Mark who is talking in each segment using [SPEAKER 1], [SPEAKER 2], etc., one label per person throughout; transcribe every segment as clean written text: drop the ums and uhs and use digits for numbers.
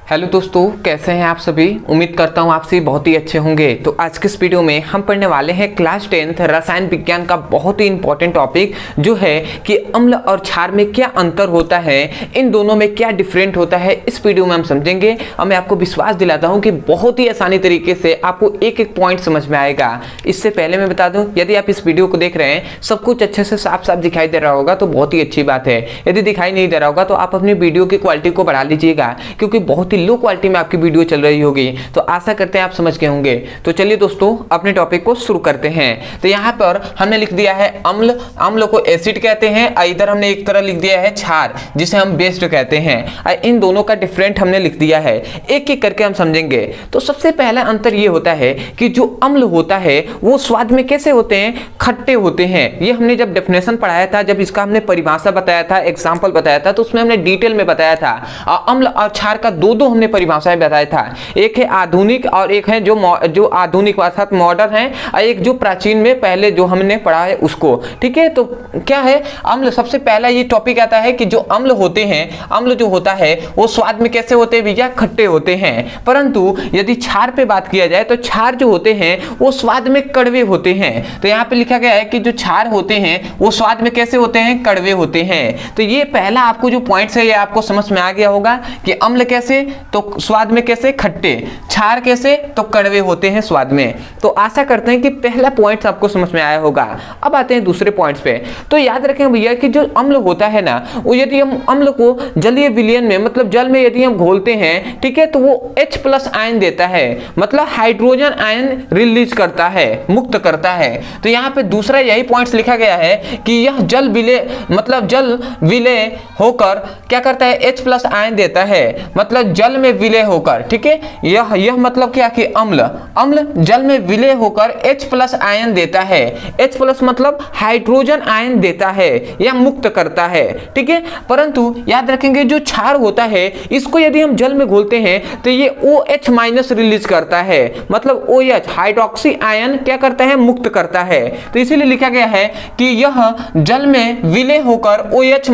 [SPEAKER 1] Hello दोस्तों, कैसे हैं आप सभी। उम्मीद करता हूं आप सभी बहुत ही अच्छे होंगे। तो आज के इस वीडियो में हम पढ़ने वाले हैं क्लास 10th रसायन विज्ञान का बहुत ही इंपॉर्टेंट टॉपिक, जो है कि अम्ल और क्षार में क्या अंतर होता है, इन दोनों में क्या डिफरेंट होता है, इस वीडियो में हम समझेंगे। और मैं आपको विश्वास दिलाता हूं कि बहुत ही आसानी तरीके से आपको एक एक पॉइंट समझ में आएगा। इससे पहले मैं बता दूं, यदि आप इस वीडियो को देख रहे हैं, सब कुछ अच्छे से साफ साफ दिखाई दे रहा होगा तो बहुत ही अच्छी बात है। यदि दिखाई नहीं दे रहा होगा तो आप अपनी वीडियो की क्वालिटी को बढ़ा लीजिएगा, क्योंकि बहुत लो क्वालिटी में आपकी वीडियो चल रही होगी। तो आशा करते हैं आप समझ गए होंगे। तो चलिए दोस्तों, अपने टॉपिक को शुरू करते हैं। तो यहाँ पर हमने लिख दिया है अम्ल। अम्ल को एसिड कहते हैं। इधर हमने एक तरह लिख दिया है क्षार, जिसे हम बेस कहते हैं। इन दोनों का डिफरेंट हमने लिख दिया है, एक एक करके हम समझेंगे। तो सबसे पहला अंतर ये होता है कि जो अम्ल होता है वो स्वाद में कैसे होते हैं, खट्टे होते हैं। ये हमने जब डेफिनेशन पढ़ाया था, जब इसका हमने परिभाषा बताया था, एग्जाम्पल बताया था, तो उसमें हमने डिटेल में बताया था। अम्ल और क्षार का दो हमने परिभाषाएं बताया था। एक है आधुनिक और एक है जो आधुनिक अर्थात मॉडर्न है, और एक जो प्राचीन में पहले जो हमने पढ़ा है उसको। ठीक है, तो क्या है अम्ल। सबसे पहला ये टॉपिक आता है कि जो अम्ल होते हैं, अम्ल जो होता है वो स्वाद में कैसे होते हैं भैया, खट्टे होते हैं। परंतु यदि क्षार पे बात किया जाए तो क्षार जो होते हैं वो स्वाद में कड़वे होते हैं। तो यहाँ पे लिखा गया है कि जो क्षार होते हैं वो स्वाद में कैसे होते हैं, कड़वे होते हैं। तो ये पहला आपको जो पॉइंट्स है ये आपको समझ में आ गया होगा कि अम्ल कैसे, तो स्वाद में कैसे खट्टे, क्षार कैसे, तो कड़वे होते हैं स्वाद में। तो आशा करते हैं कि पहला पॉइंट आपको समझ में आया होगा। अब आते हैं दूसरे पॉइंट्स पे। तो याद रखें भैया कि जो अम्ल होता है ना, वो यदि हम अम्ल को जलीय विलयन में, मतलब जल में यदि हम घोलते हैं, ठीक है, तो वो H+ आयन देता है, मतलब हाइड्रोजन आयन रिलीज करता है, मुक्त करता है। तो यहाँ पे दूसरा यही पॉइंट्स लिखा गया है कि यह जल विलय, मतलब जल विलय होकर क्या करता है, H+ आयन देता है, मतलब जल में विलय होकर। ठीक है, यह मतलब क्या कि अम्ल जल में विलय होकर H+ आयन देता है। H+ मतलब हाइड्रोजन आयन देता है या मुक्त करता है। ठीक है, परंतु याद रखेंगे जो क्षार होता है, इसको यदि हम जल में घोलते हैं तो ये OH- रिलीज करता है, मतलब OH हाइड्रोक्सी आयन क्या करता है, मुक्त करता है। तो इसीलिए लिखा गया है कि यह जल में विलय होकर OH-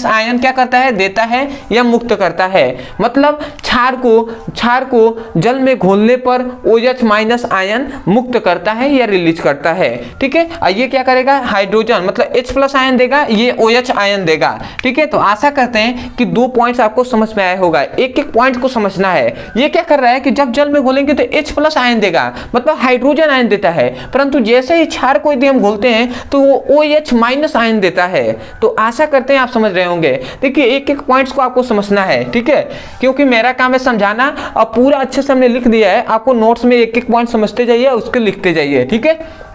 [SPEAKER 1] आयन क्या करता है, देता है या मुक्त करता है। मतलब क्षार को जल में घोलने पर OH- आयन मुक्त करता है या रिलीज करता है। ठीक है, ये क्या करेगा, हाइड्रोजन मतलब H+ आयन देगा, ये OH आयन देगा। ठीक है, तो आशा करते हैं कि दो पॉइंट्स आपको समझ में आया होगा। एक एक पॉइंट को समझना है। ये क्या कर रहा है कि जब जल में घोलेंगे तो H+ आयन देगा, मतलब हाइड्रोजन आयन देता है, परंतु जैसे ही क्षार को यदि हम घोलते हैं तो वो OH- आयन देता है। तो आशा करते हैं आप समझ रहे होंगे। देखिए, एक एक पॉइंट्स को आपको समझना है, ठीक है, क्योंकि मेरा काम है समझाना, और पूरा अच्छे से हमने लिख दिया है। आपको नोट्स में एक एक पॉइंट समझते जाइए, उसके लिखते जाइए। ठीक है,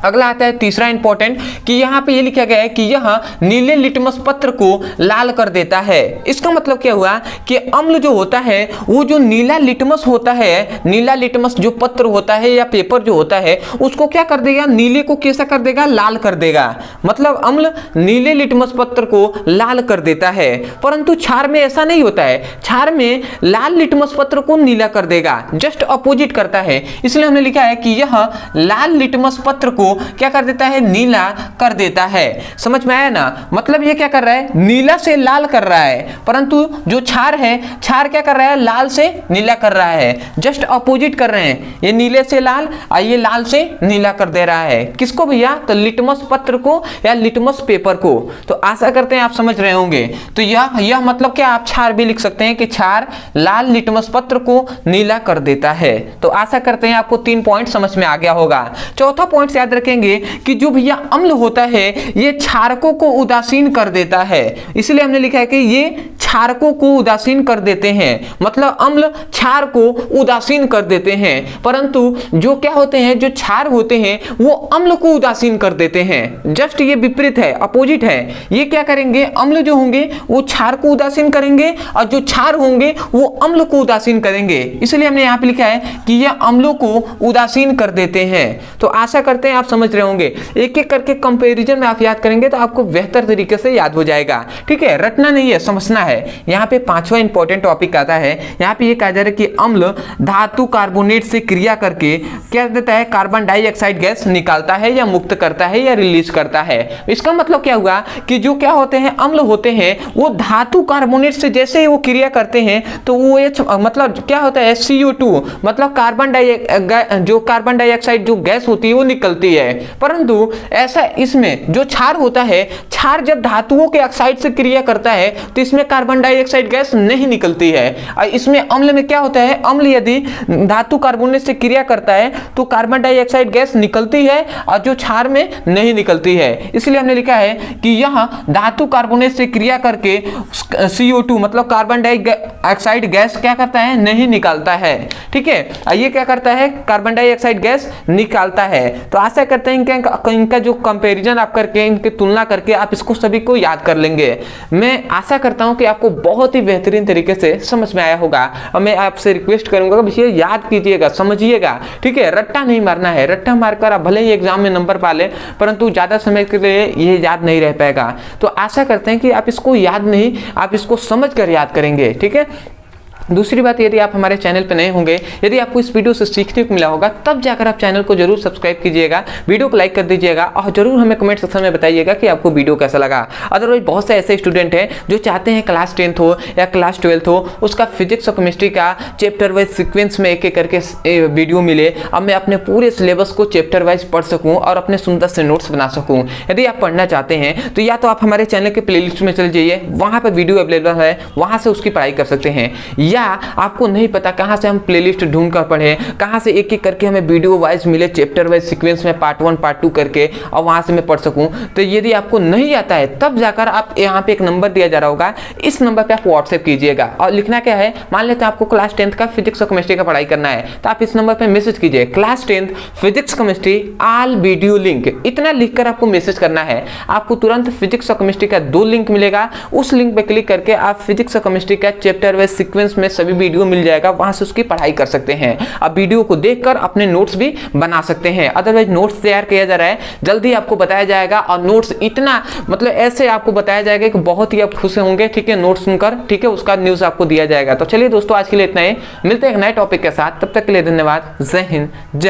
[SPEAKER 1] अगला आता है तीसरा इंपॉर्टेंट, कि यहाँ पे ये लिखा गया है कि यह नीले लिटमस पत्र को लाल कर देता है। इसका मतलब क्या हुआ कि अम्ल जो होता है वो जो नीला लिटमस होता है, नीला लिटमस जो पत्र होता है या पेपर जो होता है, उसको क्या कर देगा, नीले को कैसा कर देगा, लाल कर देगा। मतलब अम्ल नीले लिटमस पत्र को लाल कर देता है, परंतु क्षार में ऐसा नहीं होता है। क्षार में लाल लिटमस पत्र को नीला कर देगा, जस्ट अपोजिट करता है। इसलिए हमने लिखा है कि यह लाल लिटमस पत्र को क्या कर देता है, नीला कर देता है। समझ में आया ना, मतलब ये क्या कर रहा है, नीला से लाल कर रहा है, परंतु जो क्षार है, क्षार क्या कर रहा है, लाल से नीला कर रहा है, जस्ट अपोजिट कर रहे हैं। ये नीले से लाल और ये लाल से नीला कर दे रहा है। किसको भैया, तो लिटमस पत्र को या लिटमस पेपर को। तो आशा करते हैं आप समझ रहे होंगे। तो यह मतलब क्या, आप क्षार भी लिख सकते हैं कि क्षार लाल लिटमस पत्र को नीला कर देता है। तो आशा करते हैं आपको 3 पॉइंट समझ में आ गया होगा। चौथा पॉइंट याद रखेंगे कि जो भैया अम्ल होता है ये क्षारकों को उदासीन कर देता है। इसलिए हमने लिखा है कि ये क्षारकों को उदासीन कर देते हैं, मतलब अम्ल क्षार को उदासीन कर देते हैं, परंतु जो क्या होते हैं, जो क्षार होते हैं वो अम्ल को उदासीन कर देते हैं। जस्ट ये विपरीत है, अपोजिट है। ये क्या करेंगे, अम्ल जो होंगे वो क्षार को उदासीन करेंगे, और जो क्षार होंगे वो अम्ल को उदासीन करेंगे। इसलिए हमने यहाँ पे लिखा है कि ये अम्लों को उदासीन कर देते हैं। तो आशा करते हैं आप समझ रहे होंगे। एक एक करके कंपैरिजन में आप याद करेंगे तो आपको बेहतर तरीके से याद हो जाएगा। ठीक है, रटना नहीं है, समझना है। यहाँ पे पांचवा इंपॉर्टेंट टॉपिक आता है। यहाँ पे ये कहा जा रहा है कि अम्ल धातु कार्बोनेट से क्रिया करके क्या देता है, कार्बन डाइऑक्साइड गैस निकालता है या मुक्त करता है या रिलीज करता है। इसका मतलब क्या हुआ कि जो क्या होते हैं, अम्ल होते हैं, वो धातु कार्बोनेट से जैसे ही वो क्रिया करते हैं तो वो मतलब क्या होता है, CO2 मतलब कार्बन डाइऑक्साइड जो गैस होती है वो निकलती है। परंतु ऐसा इसमें जो क्षार होता है, क्षार जब धातुओं के ऑक्साइड से क्रिया करता है तो इसमें कार्बन डाइऑक्साइड गैस नहीं निकलती है। और इसमें अम्ल में क्या होता है, अम्ल यदि धातु कार्बोनेट से क्रिया करता है तो कार्बन डाइऑक्साइड गैस निकलती है और जो क्षार में नहीं निकलती है। इसलिए हमने लिखा है कि यह धातु कार्बोनेट से क्रिया करके CO2 मतलब कार्बन डाइऑक्साइड गैस क्या करता है, नहीं निकालता है। ठीक है, ये क्या करता है, कार्बन डाइऑक्साइड गैस निकालता है। तो आशा करते हैं इनका जो कंपैरिजन आप करके, इनकी तुलना करके आप इसको सभी को याद कर लेंगे। मैं आशा करता हूं कि आपको बहुत ही बेहतरीन तरीके से समझ में आया होगा और मैं आपसे रिक्वेस्ट करूंगा कि ये याद कीजिएगा, समझिएगा। ठीक है, रट्टा नहीं मारना है। रट्टा मारकर आप भले ही एग्जाम में नंबर पा लें परंतु ज्यादा समय के लिए ये याद नहीं रह पाएगा। तो आशा करते हैं कि आप इसको याद नहीं, आप इसको समझ कर याद करेंगे। ठीक है, दूसरी बात, यदि आप हमारे चैनल पर नए होंगे, यदि आपको इस वीडियो से सीखने को मिला होगा तब जाकर आप चैनल को जरूर सब्सक्राइब कीजिएगा, वीडियो को लाइक कर दीजिएगा और जरूर हमें कमेंट सेक्शन में बताइएगा कि आपको वीडियो कैसा लगा। अदरवाइज बहुत से ऐसे स्टूडेंट हैं जो चाहते हैं क्लास 10th हो या क्लास 12th हो, उसका फिजिक्स और केमिस्ट्री का चैप्टर वाइज सिक्वेंस में एक एक करके वीडियो मिले। अब मैं अपने पूरे सिलेबस को चैप्टर वाइज पढ़ सकूँ और अपने सुंदर से नोट्स बना सकूँ। यदि आप पढ़ना चाहते हैं तो या तो आप हमारे चैनल के प्लेलिस्ट में चले जाइए, वहाँ पर वीडियो अवेलेबल है, वहाँ से उसकी पढ़ाई कर सकते हैं। या आपको नहीं पता कहां से हम प्लेलिस्ट ढूंढ कर पढ़े, कहां से एक एक करके हमें वीडियो वाइज मिले, चैप्टर वाइज सीक्वेंस में पार्ट 1 पार्ट 2 करके, और वहां से मैं पढ़ सकूं, तो यदि आपको नहीं आता है तब जाकर आप यहां पे एक नंबर दिया जा रहा होगा, इस नंबर पे आप व्हाट्सएप कीजिएगा और लिखना क्या है, मान लेते हैं आपको क्लास 10th का फिजिक्स और केमिस्ट्री का पढ़ाई करना है तो आप इस नंबर पे मैसेज कीजिए, class 10th physics chemistry all video link. इतना लिखकर आपको मैसेज करना है। आपको तुरंत फिजिक्स और केमिस्ट्री का 2 लिंक मिलेगा, उस लिंक पे क्लिक करके आप फिजिक्स और केमिस्ट्री का चैप्टर वाइज सीक्वेंस में सभी वीडियो मिल जाएगा, वहां से उसकी पढ़ाई कर सकते हैं। अब वीडियो को देखकर अपने नोट्स भी बना सकते हैं। अदरवाइज नोट्स तैयार किया जा रहा है, जल्दी आपको बताया जाएगा और नोट्स इतना मतलब ऐसे आपको बताया जाएगा कि बहुत ही आप खुश होंगे। ठीक है, नोट्स सुनकर, ठीक है, उसका न्यूज आपको दिया जाएगा। तो चलिए दोस्तों, आज के लिए इतना ही, मिलते हैं एक नए टॉपिक के साथ, तब तक के लिए धन्यवाद। जय हिंद, जय